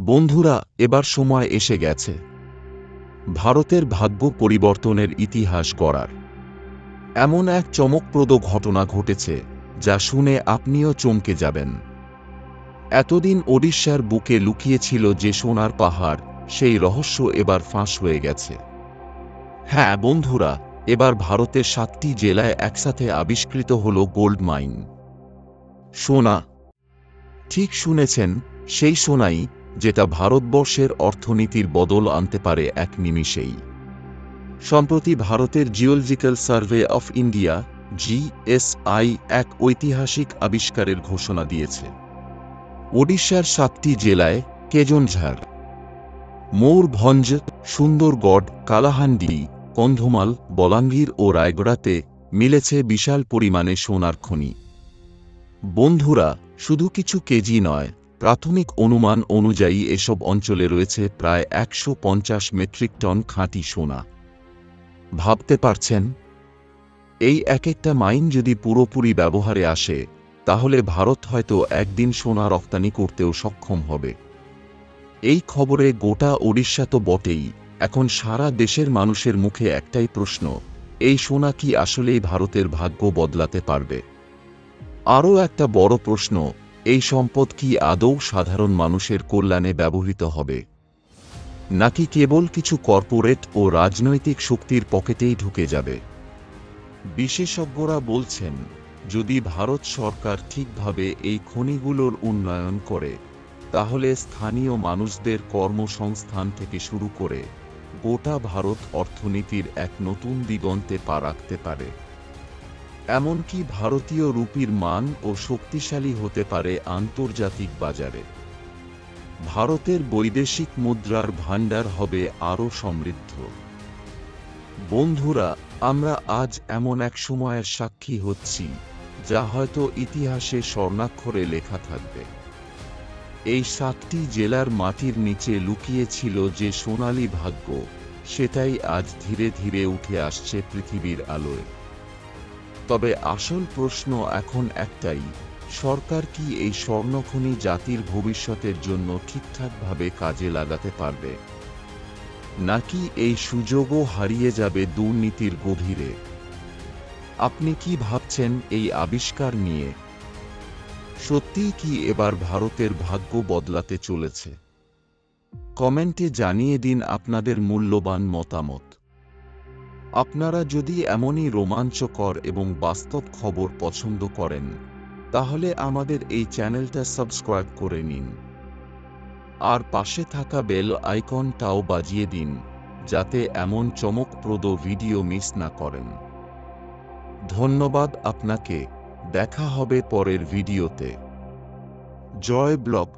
বন্ধুরা, এবার সময় এসে গেছে ভারতের ভাগ্য পরিবর্তনের ইতিহাস গড়ার। এমন এক চমকপ্রদ ঘটনা ঘটেছে যা শুনে আপনিও চমকে যাবেন। এতদিন ওড়িশার বুকে লুকিয়েছিল যে সোনার পাহাড়, সেই রহস্য এবার ফাঁস হয়ে গেছে। হ্যাঁ বন্ধুরা, এবার ভারতের 7টি জেলায় একসাথে আবিষ্কৃত হল গোল্ড মাইন। সোনা, ঠিক শুনেছেন, সেই সোনাই যেটা ভারতবর্ষের অর্থনীতির বদল আনতে পারে এক নিমিষেই। সম্প্রতি ভারতের geological survey of India GSI এক ঐতিহাসিক আবিষ্কারের ঘোষণা দিয়েছে। ওড়িশার 7টি জেলায় কেজনঝাড়, ময়ূরভঞ্জ, সুন্দরগড়, কালাহান্ডি, কন্ধমাল, বলাঙ্গীর ও রায়গড়াতে মিলেছে বিশাল পরিমাণে সোনার খনি। বন্ধুরা, শুধু কিছু কেজি নয়, প্রাথমিক অনুমান অনুযায়ী এসব অঞ্চলে রয়েছে প্রায় 150 মেট্রিক টন খাঁটি সোনা। ভাবতে পারছেন, এই এক একটা মাইন যদি পুরোপুরি ব্যবহারে আসে, তাহলে ভারত হয়তো একদিন সোনা রপ্তানি করতেও সক্ষম হবে। এই খবরে গোটা ওড়িশা তো বটেই, এখন সারা দেশের মানুষের মুখে একটাই প্রশ্ন: এই সোনা কি আসলেই ভারতের ভাগ্য বদলাতে পারবে? আরও একটা বড় প্রশ্ন, এই সম্পদ কি আদৌ সাধারণ মানুষের কল্যাণে ব্যবহৃত হবে, নাকি কেবল কিছু কর্পোরেট ও রাজনৈতিক শক্তির পকেটেই ঢুকে যাবে? বিশেষজ্ঞরা বলছেন, যদি ভারত সরকার ঠিকভাবে এই খনিগুলোর উন্নয়ন করে, তাহলে স্থানীয় মানুষদের কর্মসংস্থান থেকে শুরু করে গোটা ভারত অর্থনীতির এক নতুন দিগন্তে পা রাখতে পারে। এমনকি ভারতীয় রুপির মান ও শক্তিশালী হতে পারে আন্তর্জাতিক বাজারে। ভারতের বৈদেশিক মুদ্রার ভাণ্ডার হবে আরও সমৃদ্ধ। বন্ধুরা, আমরা আজ এমন এক সময়ের সাক্ষী হচ্ছি যা হয়তো ইতিহাসে স্বর্ণাক্ষরে লেখা থাকবে। এই 7টি জেলার মাটির নিচে লুকিয়ে ছিল যে সোনালী ভাগ্য, সেটাই আজ ধীরে ধীরে উঠে আসছে পৃথিবীর আলোয়। তবে আসল প্রশ্ন এখন একটাই: সরকার কি এই স্বর্ণখনি জাতির ভবিষ্যতের জন্য ঠিকঠাকভাবে কাজে লাগাতে পারবে, নাকি এই সুযোগও হারিয়ে যাবে দুর্নীতির গভীরে? আপনি কি ভাবছেন এই আবিষ্কার নিয়ে? সত্যিই কি এবার ভারতের ভাগ্য বদলাতে চলেছে? কমেন্টে জানিয়ে দিন আপনাদের মূল্যবান মতামত। আপনারা যদি এমনই রোমাঞ্চকর এবং বাস্তব খবর পছন্দ করেন, তাহলে আমাদের এই চ্যানেলটা সাবস্ক্রাইব করে নিন। আর পাশে থাকা বেল আইকনটাও বাজিয়ে দিন, যাতে এমন চমকপ্রদ ভিডিও মিস না করেন। ধন্যবাদ আপনাকে। দেখা হবে পরের ভিডিওতে। জয় ব্লগ।